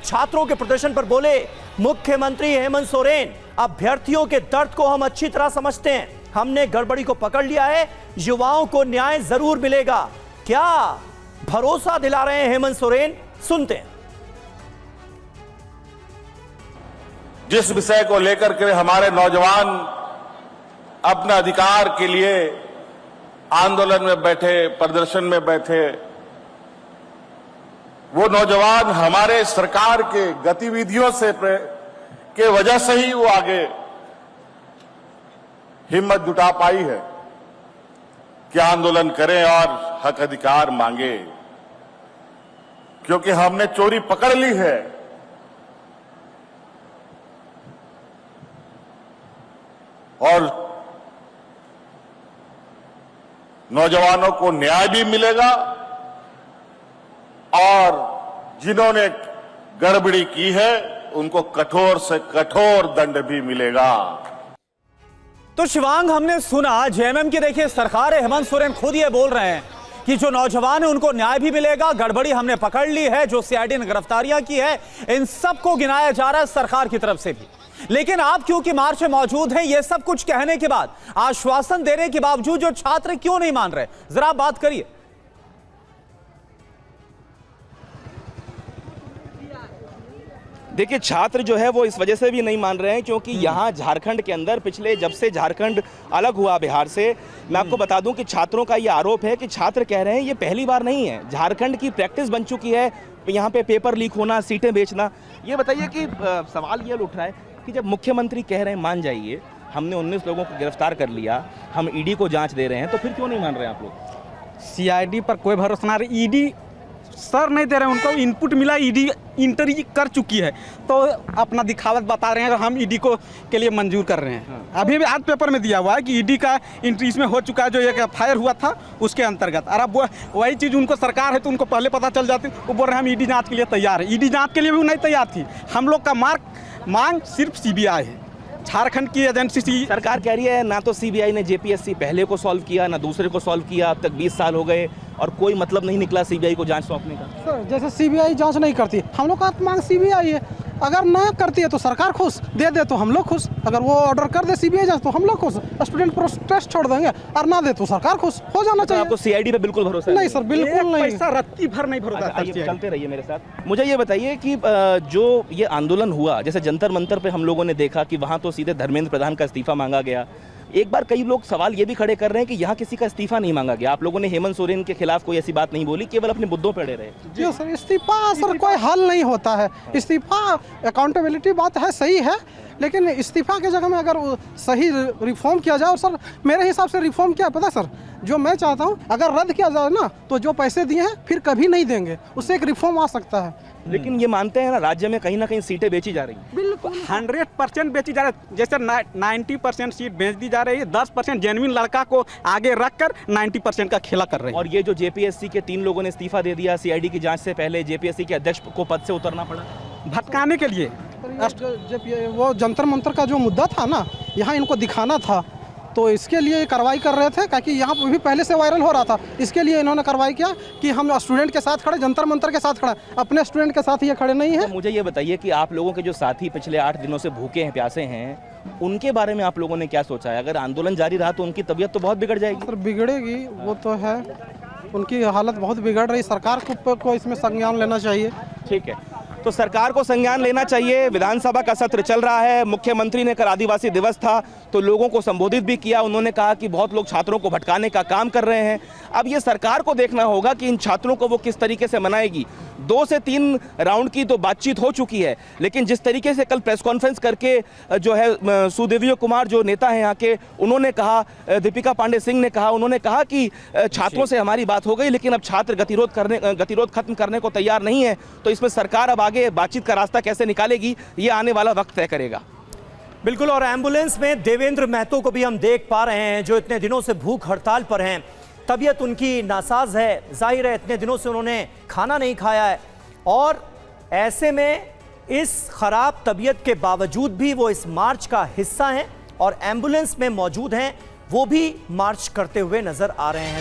छात्रों के प्रदर्शन पर बोले मुख्यमंत्री हेमंत सोरेन, अभ्यर्थियों के दर्द को हम अच्छी तरह समझते हैं, हमने गड़बड़ी को पकड़ लिया है, युवाओं को न्याय जरूर मिलेगा। क्या भरोसा दिला रहे हैं हेमंत सोरेन, सुनते हैं। जिस विषय को लेकर के हमारे नौजवान अपने अधिकार के लिए आंदोलन में बैठे, प्रदर्शन में बैठे, वो नौजवान हमारे सरकार के गतिविधियों से के वजह से ही वो आगे हिम्मत जुटा पाई है कि आंदोलन करें और हक अधिकार मांगे, क्योंकि हमने चोरी पकड़ ली है। और नौजवानों को न्याय भी मिलेगा और जिन्होंने गड़बड़ी की है उनको कठोर से कठोर दंड भी मिलेगा। तो शिवांग, हमने सुना जेएमएम की देखिए सरकार है, हेमंत सोरेन खुद ये बोल रहे हैं कि जो नौजवान है उनको न्याय भी मिलेगा, गड़बड़ी हमने पकड़ ली है, जो सीआईडी ने गिरफ्तारियां की है इन सबको गिनाया जा रहा है सरकार की तरफ से भी। लेकिन आप क्योंकि मार्च में मौजूद हैं, ये सब कुछ कहने के बाद, आश्वासन देने के बावजूद जो छात्र क्यों नहीं मान रहे, जरा बात करिए। देखिए, छात्र जो है वो इस वजह से भी नहीं मान रहे हैं क्योंकि यहाँ झारखंड के अंदर पिछले जब से झारखंड अलग हुआ बिहार से, मैं आपको बता दूं कि छात्रों का ये आरोप है कि छात्र कह रहे हैं ये पहली बार नहीं है, झारखंड की प्रैक्टिस बन चुकी है यहाँ पे पेपर लीक होना, सीटें बेचना। ये बताइए कि सवाल ये उठ रहा है कि जब मुख्यमंत्री कह रहे हैं मान जाइए, हमने 19 लोगों को गिरफ्तार कर लिया, हम ईडी को जाँच दे रहे हैं, तो फिर क्यों नहीं मान रहे हैं आप लोग? सीआईडी पर कोई भरोसा ना रही, ईडी सर नहीं दे रहे हैं, उनको इनपुट मिला, ईडी इंटर कर चुकी है तो अपना दिखावत बता रहे हैं, हम ईडी को के लिए मंजूर कर रहे हैं। अभी भी आज पेपर में दिया हुआ है कि ईडी का इंट्री इसमें हो चुका है, जो एक एफआईआर हुआ था उसके अंतर्गत। और अब वही चीज़ उनको सरकार है तो उनको पहले पता चल जाती, वो बोल रहे हैं हम ईडी जाँच के लिए तैयार है। ईडी जाँच के लिए भी नहीं तैयार थी, हम लोग का मांग सिर्फ सीबीआई है, झारखंड की एजेंसी सी। सरकार कह रही है ना तो सीबीआई ने जेपीएससी पहले को सॉल्व किया ना दूसरे को सॉल्व किया, अब तक 20 साल हो गए और कोई मतलब नहीं निकला सीबीआई को जांच सौंपने का। सर जैसे सीबीआई जांच नहीं करती, हम लोग का मांग सीबीआई है, अगर ना करती है तो सरकार खुश, दे तो हम लोग खुश। अगर वो ऑर्डर कर दे सीबीआई जांच तो हम लोग खुश, स्टूडेंट प्रोटेस्ट छोड़ देंगे, और ना दे तो सरकार खुश हो जाना चाहिए। आपको सीआईडी पे बिल्कुल भरोसा नहीं? सर बिल्कुल नहीं, पैसा रत्ती भर नहीं भरोसा। चलते रहिए मेरे साथ। मुझे ये बताइए कि जो ये आंदोलन हुआ, जैसे जंतर मंतर पे हम लोगों ने देखा कि वहाँ तो सीधे धर्मेंद्र प्रधान का इस्तीफा मांगा गया, एक बार कई लोग सवाल ये भी खड़े कर रहे हैं कि यहाँ किसी का इस्तीफा नहीं मांगा गया, आप लोगों ने हेमंत सोरेन के खिलाफ कोई ऐसी बात नहीं बोली, केवल अपने मुद्दों पर अड़े रहे। जी सर, इस्तीफा सर कोई हल नहीं होता है, इस्तीफा अकाउंटेबिलिटी बात है, सही है, लेकिन इस्तीफा के जगह में अगर सही रिफॉर्म किया जाए, और सर मेरे हिसाब से रिफॉर्म क्या पता सर, जो मैं चाहता हूँ अगर रद्द किया जाए ना तो जो पैसे दिए हैं फिर कभी नहीं देंगे, उससे एक रिफॉर्म आ सकता है। लेकिन ये मानते हैं ना राज्य में कहीं ना कहीं सीटें बेची जा रही हैं। बिल्कुल 100% बेची जा रही है, जैसे 90% सीट बेच दी जा रही है, 10% जेन्युइन लड़का को आगे रखकर 90% का खेला कर रहे हैं। और ये जो जेपीएससी के 3 लोगों ने इस्तीफा दे दिया, सीआईडी की जांच से पहले जेपीएससी के अध्यक्ष को पद से उतरना पड़ा भटकाने के लिए। वो जंतर मंतर का जो मुद्दा था ना, यहाँ इनको दिखाना था, तो इसके लिए कार्रवाई कर रहे थे, क्योंकि यहाँ भी पहले से वायरल हो रहा था, इसके लिए इन्होंने कार्रवाई किया कि हम स्टूडेंट के साथ खड़े, जंतर मंतर के साथ खड़े, अपने स्टूडेंट के साथ ये खड़े नहीं है। तो मुझे ये बताइए कि आप लोगों के जो साथी पिछले 8 दिनों से भूखे हैं, प्यासे हैं, उनके बारे में आप लोगों ने क्या सोचा है? अगर आंदोलन जारी रहा तो उनकी तबीयत तो बहुत बिगड़ जाएगी। सर बिगड़ेगी, वो तो है, उनकी हालत बहुत बिगड़ रही, सरकार को इसमें संज्ञान लेना चाहिए। ठीक है, तो सरकार को संज्ञान लेना चाहिए। विधानसभा का सत्र चल रहा है, मुख्यमंत्री ने कल आदिवासी दिवस था तो लोगों को संबोधित भी किया, उन्होंने कहा कि बहुत लोग छात्रों को भटकाने का काम कर रहे हैं। अब ये सरकार को देखना होगा कि इन छात्रों को वो किस तरीके से मनाएगी। 2 से 3 राउंड की तो बातचीत हो चुकी है, लेकिन जिस तरीके से कल प्रेस कॉन्फ्रेंस करके जो है सुदेवी कुमार जो नेता हैं यहाँ के, उन्होंने कहा, दीपिका पांडे सिंह ने कहा, उन्होंने कहा कि छात्रों से हमारी बात हो गई, लेकिन अब छात्र गतिरोध खत्म करने को तैयार नहीं है, तो इसमें सरकार अब आगे बातचीत का रास्ता कैसे निकालेगी ये आने वाला वक्त तय करेगा। बिल्कुल, और एम्बुलेंस में देवेंद्र महतो को भी हम देख पा रहे हैं, जो इतने दिनों से भूख हड़ताल पर हैं, तबीयत उनकी नासाज है, जाहिर है इतने दिनों से उन्होंने खाना नहीं खाया है, और ऐसे में इस खराब तबीयत के बावजूद भी वो इस मार्च का हिस्सा हैं और एम्बुलेंस में मौजूद हैं, वो भी मार्च करते हुए नजर आ रहे हैं।